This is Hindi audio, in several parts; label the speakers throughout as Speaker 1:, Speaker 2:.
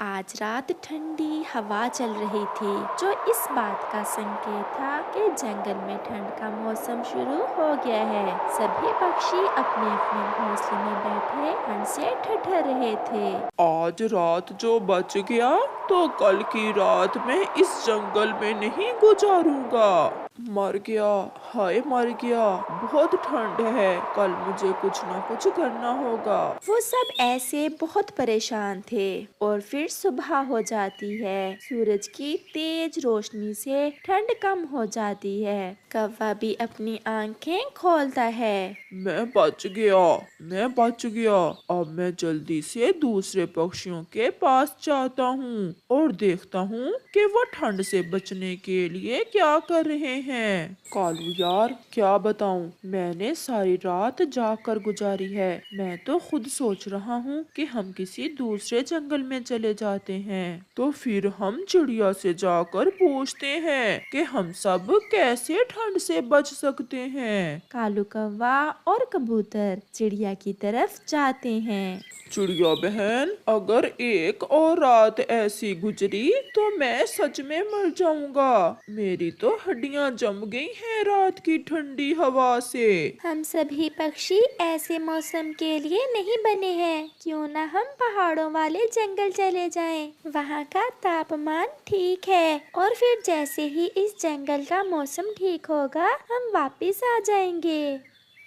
Speaker 1: आज रात ठंडी हवा चल रही थी, जो इस बात का संकेत था कि जंगल में ठंड का मौसम शुरू हो गया है। सभी पक्षी अपने अपने घोंसले में बैठे ठंड से ठिठुर रहे थे।
Speaker 2: आज रात जो बच गया तो कल की रात मैं इस जंगल में नहीं गुजारूंगा। मर गया, हाय मर गया, बहुत ठंड है, कल मुझे कुछ ना कुछ करना होगा।
Speaker 1: वो सब ऐसे बहुत परेशान थे और फिर सुबह हो जाती है। सूरज की तेज रोशनी से ठंड कम हो जाती है। कौवा भी अपनी आंखें खोलता है।
Speaker 2: मैं बच गया, मैं बच गया। अब मैं जल्दी से दूसरे पक्षियों के पास जाता हूँ और देखता हूँ कि वो ठंड से बचने के लिए क्या कर रहे हैं। कालू यार, क्या बताऊँ, मैंने सारी रात जागकर गुजारी है। मैं तो खुद सोच रहा हूँ कि हम किसी दूसरे जंगल में चले जाते हैं, तो फिर हम चिड़िया से जाकर पूछते हैं कि हम सब कैसे ठंड से बच सकते हैं।
Speaker 1: कालू कौवा और कबूतर चिड़िया की तरफ जाते हैं।
Speaker 2: चिड़िया बहन, अगर एक और रात ऐसी गुजरी तो मैं सच में मर जाऊंगा। मेरी तो हड्डियां जम गई हैं रात की ठंडी हवा से।
Speaker 1: हम सभी पक्षी ऐसे मौसम के लिए नहीं बने हैं। क्यों ना हम पहाड़ों वाले जंगल चले जाएं। वहाँ का तापमान ठीक है और फिर जैसे ही इस जंगल का मौसम ठीक होगा हम वापस आ जाएंगे।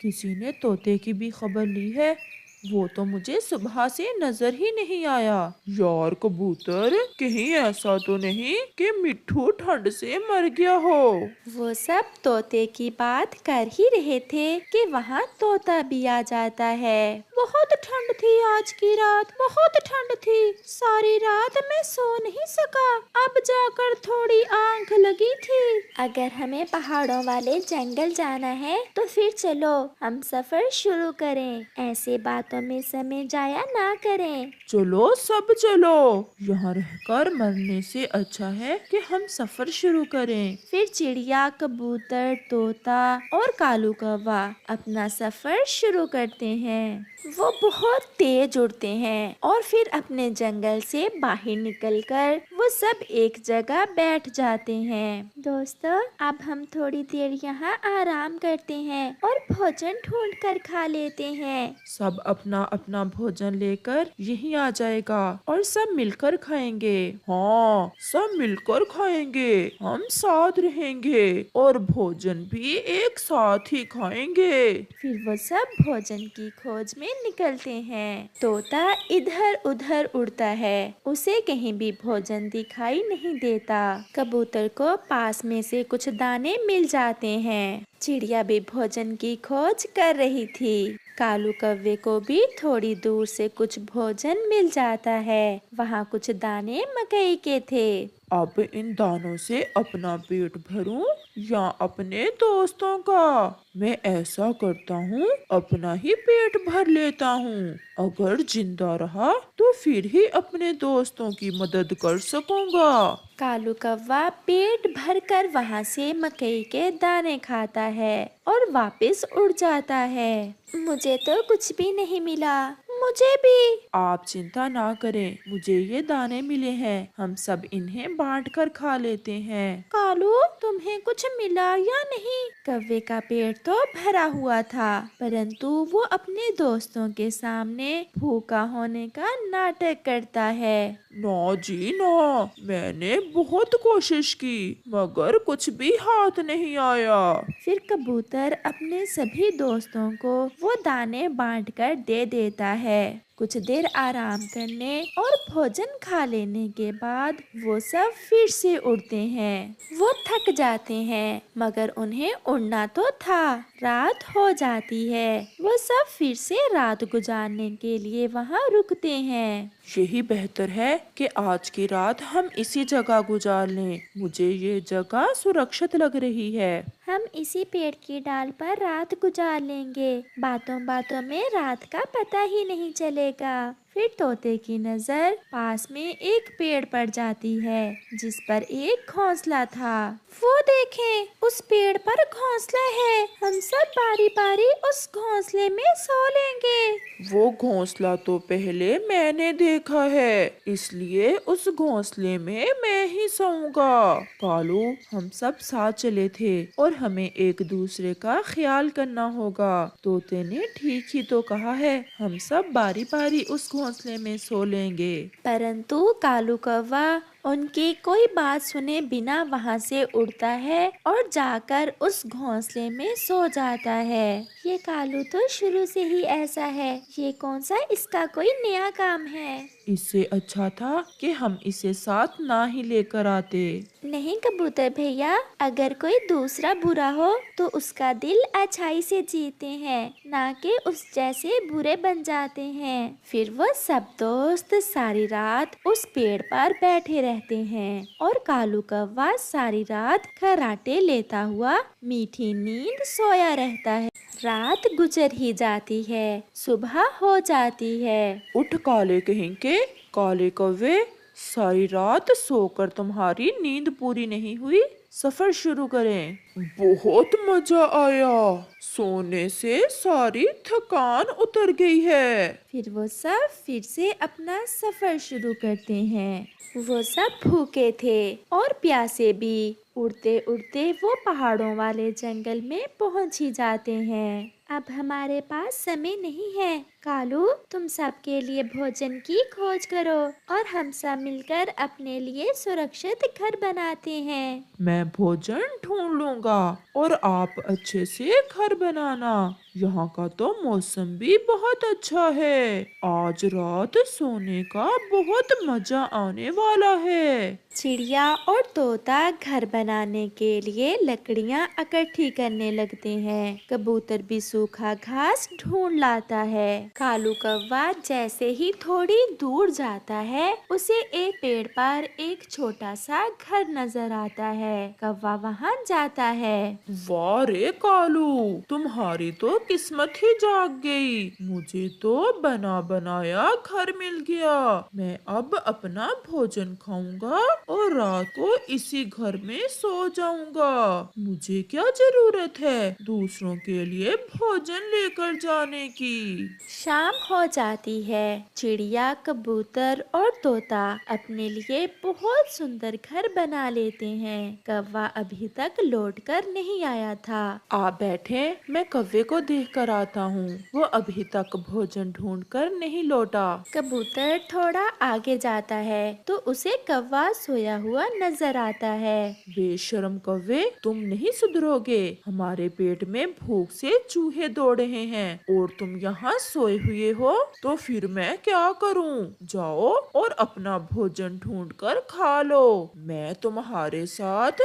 Speaker 2: किसी ने तोते की भी खबर ली है? वो तो मुझे सुबह से नजर ही नहीं आया। यार कबूतर, कहीं ऐसा तो नहीं कि मिट्ठू ठंड से मर गया हो?
Speaker 1: वो सब तोते की बात कर ही रहे थे कि वहाँ तोता भी आ जाता है। बहुत ठंड थी आज की रात, बहुत ठंड थी। सारी रात मैं सो नहीं सका, अब जाकर थोड़ी आंख लगी थी। अगर हमें पहाड़ों वाले जंगल जाना है तो फिर चलो हम सफर शुरू करें। ऐसे बातों में समय जाया ना करें।
Speaker 2: चलो सब चलो, यहाँ रहकर मरने से अच्छा है कि हम सफर शुरू करें।
Speaker 1: फिर चिड़िया, कबूतर, तोता और कालू कौवा अपना सफर शुरू करते हैं। वो बहुत तेज उड़ते हैं और फिर अपने जंगल से बाहर निकलकर वो सब एक जगह बैठ जाते हैं। दोस्तों, अब हम थोड़ी देर यहाँ आराम करते हैं और भोजन ढूंढ कर खा लेते हैं।
Speaker 2: सब अपना अपना भोजन लेकर यहीं आ जाएगा और सब मिलकर खाएंगे। हाँ, सब मिलकर खाएंगे, हम साथ रहेंगे और भोजन भी एक साथ ही खाएंगे।
Speaker 1: फिर वो सब भोजन की खोज में निकलते हैं। तोता इधर उधर उड़ता है, उसे कहीं भी भोजन दिखाई नहीं देता। कबूतर को पास में से कुछ दाने मिल जाते हैं। चिड़िया भी भोजन की खोज कर रही थी। कालू कौवे को भी थोड़ी दूर से कुछ भोजन मिल जाता है। वहाँ कुछ दाने मकई के थे।
Speaker 2: अब इन दानों से अपना पेट भरूं या अपने दोस्तों का? मैं ऐसा करता हूँ, अपना ही पेट भर लेता हूँ। अगर जिंदा रहा तो फिर ही अपने दोस्तों की मदद कर सकूंगा।
Speaker 1: कालू कौवा पेट भर कर वहाँ से मकई के दाने खाता है और वापस उड़ जाता है। मुझे तो कुछ भी नहीं मिला। मुझे भी।
Speaker 2: आप चिंता ना करें, मुझे ये दाने मिले हैं, हम सब इन्हें बांट कर खा लेते हैं।
Speaker 1: कालू, तुम्हें कुछ मिला या नहीं? कौवे का पेट तो भरा हुआ था, परंतु वो अपने दोस्तों के सामने भूखा होने का नाटक करता है।
Speaker 2: ना जी ना, मैंने बहुत कोशिश की मगर कुछ भी हाथ नहीं आया।
Speaker 1: फिर कबूतर अपने सभी दोस्तों को वो दाने बांटकर दे देता है। कुछ देर आराम करने और भोजन खा लेने के बाद वो सब फिर से उड़ते हैं। वो थक जाते हैं मगर उन्हें उड़ना तो था। रात हो जाती है। वो सब फिर से रात गुजारने के लिए वहाँ रुकते हैं।
Speaker 2: यही बेहतर है कि आज की रात हम इसी जगह गुजार लें। मुझे ये जगह सुरक्षित लग रही है।
Speaker 1: हम इसी पेड़ की डाल पर रात गुजार लेंगे। बातों बातों में रात का पता ही नहीं चलेगा। फिर तोते की नजर पास में एक पेड़ पर जाती है जिस पर एक घोंसला था। वो देखें, उस पेड़ पर घोंसला है। हम सब बारी बारी उस घोंसले में सो लेंगे।
Speaker 2: वो घोंसला तो पहले मैंने देखा है, इसलिए उस घोंसले में मैं ही सोऊंगा। कालू, हम सब साथ चले थे और हमें एक दूसरे का ख्याल करना होगा। तोते ने ठीक ही तो कहा है, हम सब बारी बारी उस घोंसले में सो लेंगे।
Speaker 1: परंतु कालू कौवा उनकी कोई बात सुने बिना वहाँ से उड़ता है और जाकर उस घोंसले में सो जाता है। ये कालू तो शुरू से ही ऐसा है, ये कौन सा इसका कोई नया काम है।
Speaker 2: इससे अच्छा था कि हम इसे साथ ना ही लेकर आते।
Speaker 1: नहीं कबूतर भैया, अगर कोई दूसरा बुरा हो तो उसका दिल अच्छाई से जीते हैं, ना कि उस जैसे बुरे बन जाते हैं। फिर वो सब दोस्त सारी रात उस पेड़ पर बैठे रहते हैं और कालू कौवा सारी रात खर्राटे लेता हुआ मीठी नींद सोया रहता है। रात गुजर ही जाती है, सुबह हो जाती है।
Speaker 2: उठ काले कहेंगे, काले कौवे, सारी रात सोकर तुम्हारी नींद पूरी नहीं हुई। सफर शुरू करें। बहुत मजा आया, सोने से सारी थकान उतर गई है।
Speaker 1: फिर वो सब फिर से अपना सफर शुरू करते हैं। वो सब भूखे थे और प्यासे भी। उड़ते उड़ते वो पहाड़ों वाले जंगल में पहुंच ही जाते हैं। अब हमारे पास समय नहीं है। कालू, तुम सबके लिए भोजन की खोज करो और हम सब मिलकर अपने लिए सुरक्षित घर बनाते हैं।
Speaker 2: मैं भोजन ढूंढ लूंगा और आप अच्छे से घर बनाना। यहाँ का तो मौसम भी बहुत अच्छा है। आज रात सोने का बहुत मजा आने वाला है।
Speaker 1: चिड़िया और तोता घर बनाने के लिए लकड़ियाँ इकट्ठी करने लगते हैं। कबूतर भी सूखा घास ढूंढ लाता है। कालू कौवा जैसे ही थोड़ी दूर जाता है, उसे एक पेड़ पर एक छोटा सा घर नजर आता है। कौवा वहाँ जाता है।
Speaker 2: वाह रे कालू, तुम्हारी तो किस्मत ही जाग गई। मुझे तो बना बनाया घर मिल गया। मैं अब अपना भोजन खाऊंगा और रात को इसी घर में सो जाऊंगा। मुझे क्या जरूरत है दूसरों के लिए भोजन लेकर जाने की।
Speaker 1: शाम हो जाती है। चिड़िया, कबूतर और तोता अपने लिए बहुत सुंदर घर बना लेते हैं। कौवा अभी तक लौटकर नहीं आया था।
Speaker 2: आप बैठे, मैं कौवे को देख कर आता हूँ। वो अभी तक भोजन ढूंढकर नहीं लौटा।
Speaker 1: कबूतर थोड़ा आगे जाता है तो उसे कौवा सोया हुआ नजर आता है।
Speaker 2: बेशर्म कौवे, तुम नहीं सुधरोगे। हमारे पेट में भूख से चूहे दौड़ रहे हैं और तुम यहाँ सोए हुए हो, तो फिर मैं क्या करूँ? जाओ और अपना भोजन ढूंढकर खा लो। मैं तुम्हारे साथ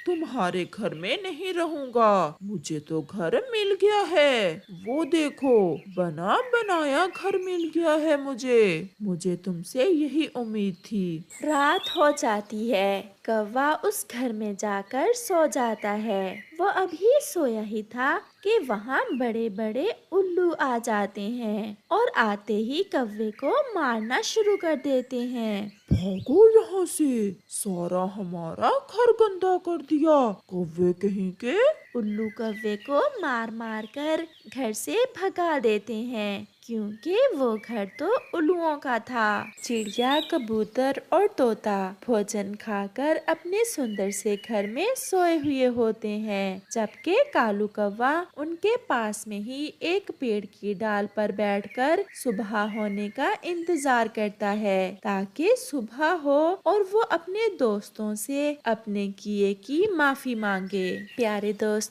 Speaker 2: तुम्हारे घर में नहीं रहूंगा। मुझे तो घर मिल गया है। वो देखो, बना बनाया घर मिल गया है मुझे। मुझे तुमसे यही उम्मीद थी।
Speaker 1: रात हो जाती है। कौवा उस घर में जाकर सो जाता है। वो अभी सोया ही था कि वहाँ बड़े बड़े उल्लू आ जाते हैं और आते ही कौवे को मारना शुरू कर देते हैं।
Speaker 2: भागो यहाँ से, सारा हमारा घर गंदा कर दिया। कौवे कहीं के।
Speaker 1: उल्लू कौवे को मार मार कर घर से भगा देते हैं, क्योंकि वो घर तो उल्लुओं का था। चिड़िया, कबूतर और तोता भोजन खाकर अपने सुंदर से घर में सोए हुए होते हैं, जबकि कालू कौवा उनके पास में ही एक पेड़ की डाल पर बैठकर सुबह होने का इंतजार करता है, ताकि सुबह हो और वो अपने दोस्तों से अपने किए की माफी मांगे। प्यारे दोस्तों,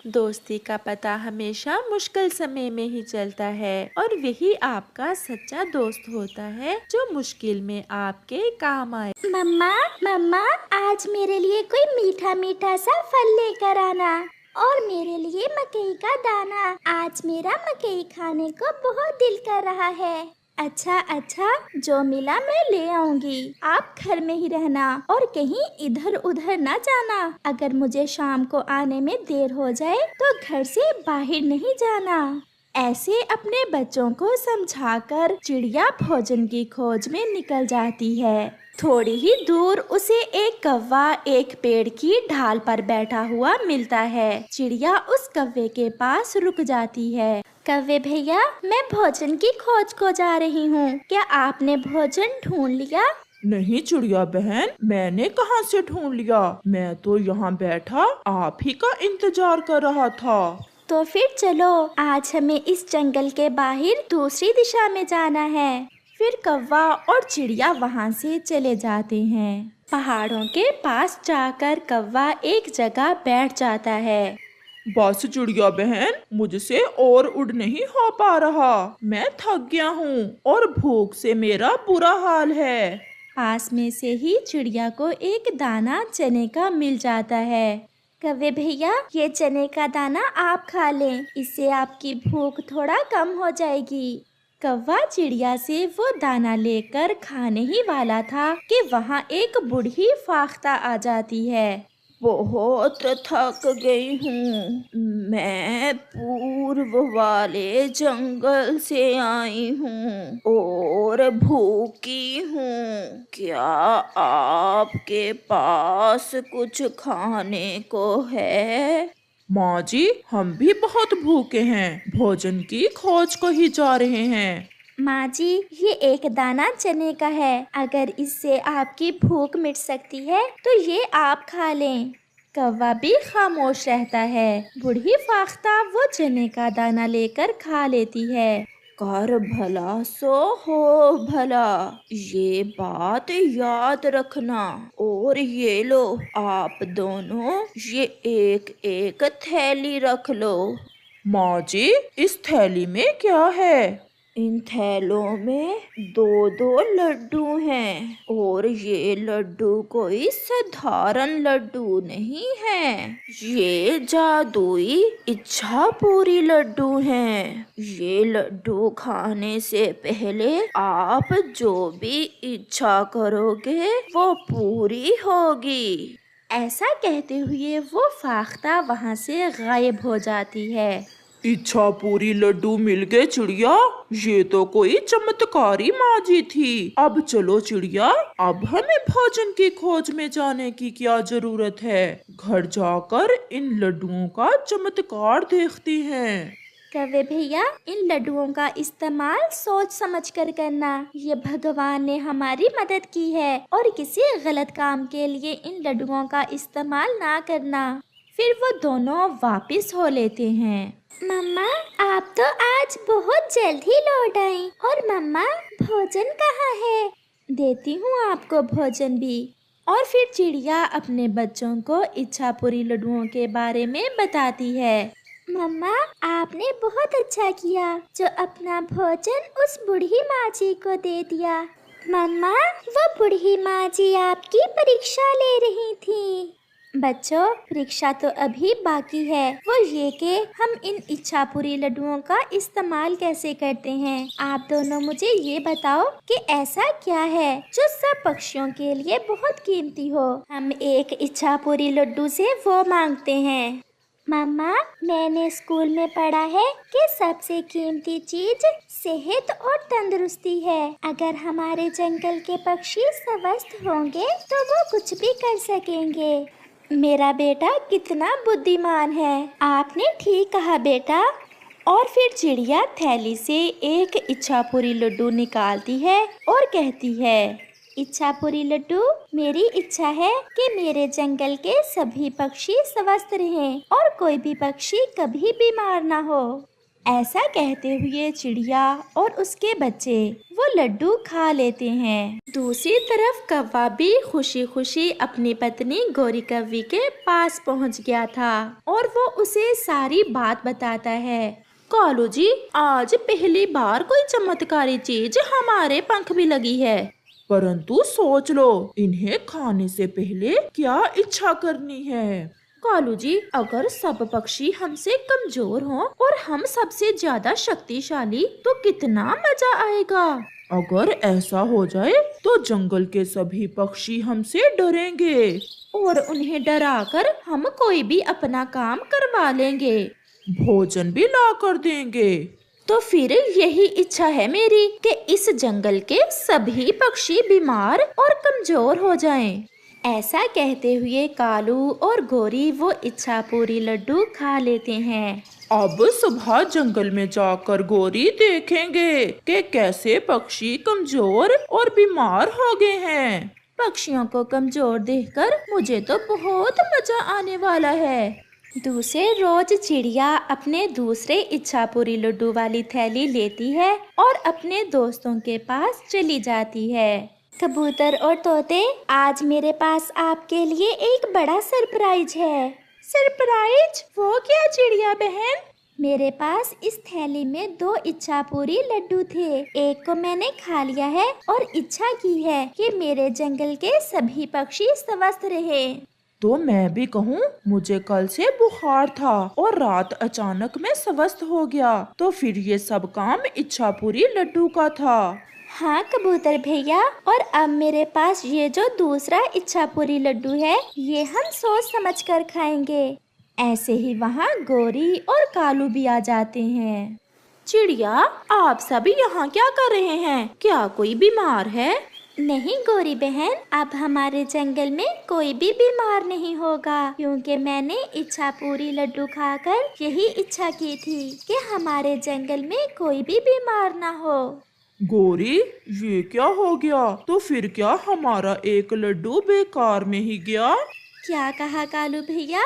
Speaker 1: दोस्ती का पता हमेशा मुश्किल समय में ही चलता है और वही आपका सच्चा दोस्त होता है जो मुश्किल में आपके काम आए।
Speaker 3: मम्मा, मम्मा, आज मेरे लिए कोई मीठा मीठा सा फल लेकर आना और मेरे लिए मकई का दाना। आज मेरा मकई खाने को बहुत दिल कर रहा है। अच्छा अच्छा, जो मिला मैं ले आऊंगी। आप घर में ही रहना और कहीं इधर उधर ना जाना। अगर मुझे शाम को आने में देर हो जाए तो घर से बाहर नहीं जाना।
Speaker 1: ऐसे अपने बच्चों को समझाकर चिड़िया भोजन की खोज में निकल जाती है। थोड़ी ही दूर उसे एक कौवा एक पेड़ की ढाल पर बैठा हुआ मिलता है। चिड़िया उस कौवे के पास रुक जाती है।
Speaker 3: कौवे भैया, मैं भोजन की खोज को जा रही हूँ। क्या आपने भोजन ढूंढ लिया?
Speaker 2: नहीं चिड़िया बहन, मैंने कहाँ से ढूंढ लिया। मैं तो यहाँ बैठा आप ही का इंतजार कर रहा था।
Speaker 3: तो फिर चलो, आज हमें इस जंगल के बाहर दूसरी दिशा में जाना है।
Speaker 1: फिर कौवा और चिड़िया वहाँ से चले जाते हैं। पहाड़ों के पास जाकर कौवा एक जगह बैठ जाता है।
Speaker 2: बस चिड़िया बहन, मुझसे और उड़ नहीं हो पा रहा। मैं थक गया हूँ और भूख से मेरा बुरा हाल है।
Speaker 1: पास में से ही चिड़िया को एक दाना चने का मिल जाता है।
Speaker 3: कौवे भैया, ये चने का दाना आप खा लें, इससे आपकी भूख थोड़ा कम हो जाएगी।
Speaker 1: कौवा चिड़िया से वो दाना लेकर खाने ही वाला था कि वहाँ एक बूढ़ी फाख्ता आ जाती है।
Speaker 4: बहुत थक गई हूँ। मैं पूर्व वाले जंगल से आई हूँ और भूखी हूँ। क्या आपके पास कुछ खाने को है?
Speaker 2: माँ जी, हम भी बहुत भूखे हैं, भोजन की खोज को ही जा रहे हैं।
Speaker 3: माँ जी, ये एक दाना चने का है। अगर इससे आपकी भूख मिट सकती है तो ये आप खा लें।
Speaker 1: कौवा भी खामोश रहता है। बूढ़ी फाख्ता वो चने का दाना लेकर खा लेती है।
Speaker 4: कर भला सो हो भला, ये बात याद रखना। और ये लो, आप दोनों ये एक एक थैली रख लो।
Speaker 2: माँ जी, इस थैली में क्या है?
Speaker 4: इन थैलों में दो दो लड्डू हैं और ये लड्डू कोई साधारण लड्डू नहीं है। ये जादुई इच्छा पूरी लड्डू हैं। ये लड्डू खाने से पहले आप जो भी इच्छा करोगे वो पूरी होगी।
Speaker 1: ऐसा कहते हुए वो फाख्ता वहाँ से गायब हो जाती है।
Speaker 2: इच्छा पूरी लड्डू मिल गए चिड़िया, ये तो कोई चमत्कारी माँ जी थी। अब चलो चिड़िया, अब हमें भोजन की खोज में जाने की क्या जरूरत है। घर जाकर इन लड्डुओं का चमत्कार देखते हैं।
Speaker 3: कौवे भैया, इन लड्डुओं का इस्तेमाल सोच समझ कर करना। ये भगवान ने हमारी मदद की है और किसी गलत काम के लिए इन लड्डुओं का इस्तेमाल ना करना।
Speaker 1: फिर वो दोनों वापस हो लेते हैं।
Speaker 3: मम्मा, आप तो आज बहुत जल्द ही लौट आई। और मम्मा, भोजन कहाँ है?
Speaker 1: देती हूँ आपको भोजन भी। और फिर चिड़िया अपने बच्चों को इच्छापुरी लड्डुओं के बारे में बताती है।
Speaker 3: मम्मा, आपने बहुत अच्छा किया जो अपना भोजन उस बूढ़ी माँ जी को दे दिया। मम्मा, वो बूढ़ी माँ जी आपकी परीक्षा ले रही थी।
Speaker 1: बच्चों, परीक्षा तो अभी बाकी है, वो ये कि हम इन इच्छापुरी लड्डुओं का इस्तेमाल कैसे करते हैं। आप दोनों मुझे ये बताओ कि ऐसा क्या है जो सब पक्षियों के लिए बहुत कीमती हो। हम एक इच्छापुरी लड्डू से वो मांगते हैं।
Speaker 3: मम्मा, मैंने स्कूल में पढ़ा है कि सबसे कीमती चीज सेहत और तंदुरुस्ती है। अगर हमारे जंगल के पक्षी स्वस्थ होंगे तो वो कुछ भी कर सकेंगे।
Speaker 1: मेरा बेटा कितना बुद्धिमान है। आपने ठीक कहा बेटा। और फिर चिड़िया थैली से एक इच्छापुरी लड्डू निकालती है और कहती है,
Speaker 3: इच्छापुरी लड्डू, मेरी इच्छा है कि मेरे जंगल के सभी पक्षी स्वस्थ रहें और कोई भी पक्षी कभी बीमार ना हो।
Speaker 1: ऐसा कहते हुए चिड़िया और उसके बच्चे वो लड्डू खा लेते हैं। दूसरी तरफ कौवा भी खुशी खुशी अपनी पत्नी गोरी कौवी के पास पहुंच गया था और वो उसे सारी बात बताता है। कालू जी, आज पहली बार कोई चमत्कारी चीज हमारे पंख भी लगी है।
Speaker 2: परंतु सोच लो, इन्हें खाने से पहले क्या इच्छा करनी है।
Speaker 1: कालू जी, अगर सब पक्षी हमसे कमजोर हों और हम सबसे ज्यादा शक्तिशाली तो कितना मजा आएगा।
Speaker 2: अगर ऐसा हो जाए तो जंगल के सभी पक्षी हमसे डरेंगे
Speaker 1: और उन्हें डराकर हम कोई भी अपना काम करवा लेंगे।
Speaker 2: भोजन भी ला कर देंगे।
Speaker 4: तो फिर यही इच्छा है मेरी कि इस जंगल के सभी पक्षी बीमार और कमजोर हो जाएं।
Speaker 1: ऐसा कहते हुए कालू और गोरी वो इच्छा पूरी लड्डू खा लेते हैं।
Speaker 2: अब सुबह जंगल में जाकर गोरी देखेंगे कि कैसे पक्षी कमजोर और बीमार हो गए हैं।
Speaker 1: पक्षियों को कमजोर देखकर मुझे तो बहुत मजा आने वाला है। दूसरे रोज चिड़िया अपने दूसरे इच्छा पूरी लड्डू वाली थैली लेती है और अपने दोस्तों के पास चली जाती है।
Speaker 3: कबूतर और तोते, आज मेरे पास आपके लिए एक बड़ा सरप्राइज है।
Speaker 1: सरप्राइज? वो क्या चिड़िया बहन?
Speaker 3: मेरे पास इस थैली में 2 इच्छा पूरी लड्डू थे। एक को मैंने खा लिया है और इच्छा की है कि मेरे जंगल के सभी पक्षी स्वस्थ रहे।
Speaker 2: तो मैं भी कहूँ, मुझे कल से बुखार था और रात अचानक में स्वस्थ हो गया, तो फिर ये सब काम इच्छा पूरी लड्डू का था।
Speaker 3: हाँ कबूतर भैया, और अब मेरे पास ये जो दूसरा इच्छा पूरी लड्डू है, ये हम सोच समझ कर खाएंगे।
Speaker 1: ऐसे ही वहाँ गोरी और कालू भी आ जाते हैं। चिड़िया, आप सभी यहाँ क्या कर रहे हैं? क्या कोई बीमार है?
Speaker 3: नहीं गोरी बहन, अब हमारे जंगल में कोई भी बीमार नहीं होगा, क्योंकि मैंने इच्छा पूरी लड्डू खाकर यही इच्छा की थी कि हमारे जंगल में कोई भी बीमार ना हो।
Speaker 2: गोरी, ये क्या हो गया? तो फिर क्या हमारा एक लड्डू बेकार में ही गया?
Speaker 3: क्या कहा कालू भैया?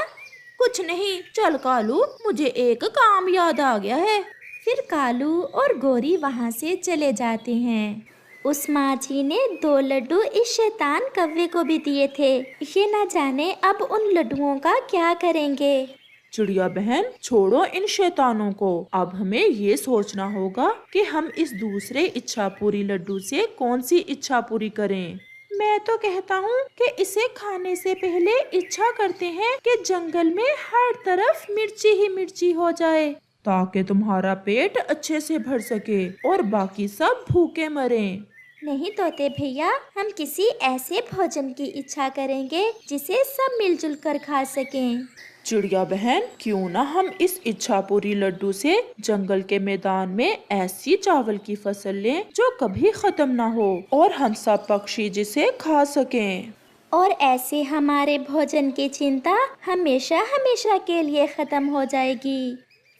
Speaker 1: कुछ नहीं, चल कालू, मुझे एक काम याद आ गया है।
Speaker 3: फिर कालू और गोरी वहाँ से चले जाते हैं। उस माझी ने 2 लड्डू इस शैतान कौवे को भी दिए थे। ये न जाने अब उन लड्डुओं का क्या करेंगे।
Speaker 2: चिड़िया बहन, छोड़ो इन शैतानों को। अब हमें ये सोचना होगा कि हम इस दूसरे इच्छा पूरी लड्डू से कौन सी इच्छा पूरी करें।
Speaker 1: मैं तो कहता हूँ कि इसे खाने से पहले इच्छा करते हैं कि जंगल में हर तरफ मिर्ची ही मिर्ची हो जाए,
Speaker 2: ताकि तुम्हारा पेट अच्छे से भर सके और बाकी सब भूखे मरें।
Speaker 3: नहीं तोते भैया, हम किसी ऐसे भोजन की इच्छा करेंगे जिसे सब मिलजुल कर खा सकें।
Speaker 2: चिड़िया बहन, क्यों ना हम इस इच्छा पूरी लड्डू से जंगल के मैदान में ऐसी चावल की फसल लें जो कभी खत्म ना हो और हम सब पक्षी जिसे खा सकें।
Speaker 3: और ऐसे हमारे भोजन की चिंता हमेशा हमेशा के लिए खत्म हो जाएगी।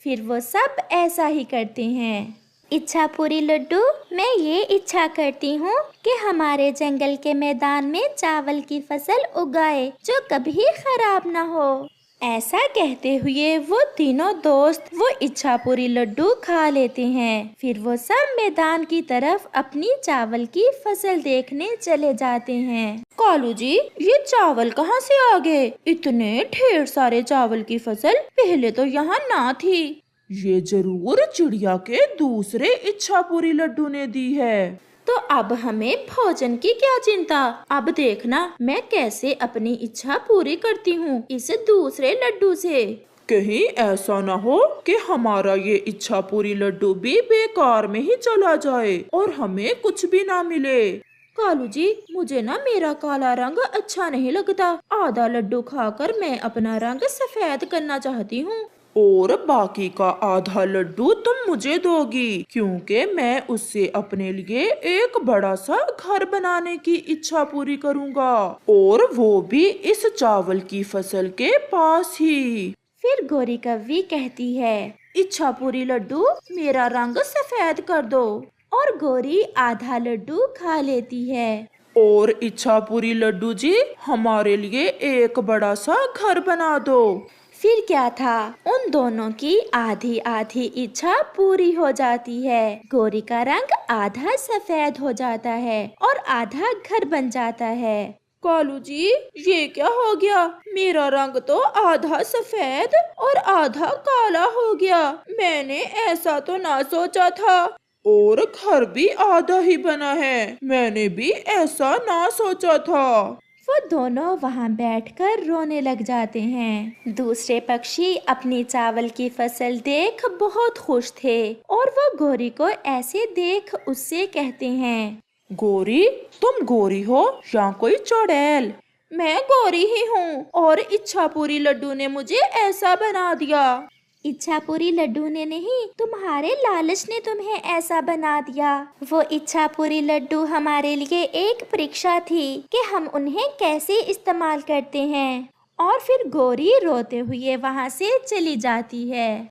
Speaker 1: फिर वो सब ऐसा ही करते हैं।
Speaker 3: इच्छा पूरी लड्डू, मैं ये इच्छा करती हूँ कि हमारे जंगल के मैदान में चावल की फसल उगाए जो कभी खराब ना हो।
Speaker 1: ऐसा कहते हुए वो तीनों दोस्त वो इच्छा पूरी लड्डू खा लेते हैं। फिर वो सब मैदान की तरफ अपनी चावल की फसल देखने चले जाते हैं। कालू जी, ये चावल कहाँ से आ गए? इतने ढेर सारे चावल की फसल पहले तो यहाँ ना थी।
Speaker 2: ये जरूर चिड़िया के दूसरे इच्छा पूरी लड्डू ने दी है।
Speaker 1: तो अब हमें भोजन की क्या चिंता? अब देखना मैं कैसे अपनी इच्छा पूरी करती हूँ इस दूसरे लड्डू से।
Speaker 2: कहीं ऐसा न हो कि हमारा ये इच्छा पूरी लड्डू भी बेकार में ही चला जाए और हमें कुछ भी ना मिले।
Speaker 1: कालू जी, मुझे ना मेरा काला रंग अच्छा नहीं लगता। आधा लड्डू खाकर मैं अपना रंग सफेद करना चाहती हूँ।
Speaker 2: और बाकी का आधा लड्डू तुम मुझे दोगी, क्योंकि मैं उससे अपने लिए एक बड़ा सा घर बनाने की इच्छा पूरी करूँगा, और वो भी इस चावल की फसल के पास ही।
Speaker 1: फिर गोरी कव्वी कहती है, इच्छा पूरी लड्डू, मेरा रंग सफेद कर दो। और गोरी आधा लड्डू खा लेती है।
Speaker 2: और इच्छा पूरी लड्डू जी, हमारे लिए एक बड़ा सा घर बना दो।
Speaker 1: फिर क्या था, उन दोनों की आधी आधी इच्छा पूरी हो जाती है। गोरी का रंग आधा सफेद हो जाता है और आधा घर बन जाता है। कालू जी, ये क्या हो गया? मेरा रंग तो आधा सफेद और आधा काला हो गया। मैंने ऐसा तो ना सोचा था।
Speaker 2: और घर भी आधा ही बना है, मैंने भी ऐसा ना सोचा था।
Speaker 1: वो दोनों वहाँ बैठकर रोने लग जाते हैं। दूसरे पक्षी अपनी चावल की फसल देख बहुत खुश थे और वो गोरी को ऐसे देख उससे कहते हैं,
Speaker 2: गोरी, तुम गोरी हो या कोई चुड़ैल?
Speaker 1: मैं गोरी ही हूँ और इच्छा पूरी लड्डू ने मुझे ऐसा बना दिया।
Speaker 3: इच्छापुरी लड्डू ने नहीं, तुम्हारे लालच ने तुम्हें ऐसा बना दिया। वो इच्छापुरी लड्डू हमारे लिए एक परीक्षा थी कि हम उन्हें कैसे इस्तेमाल करते हैं। और फिर गौरी रोते हुए वहाँ से चली जाती है।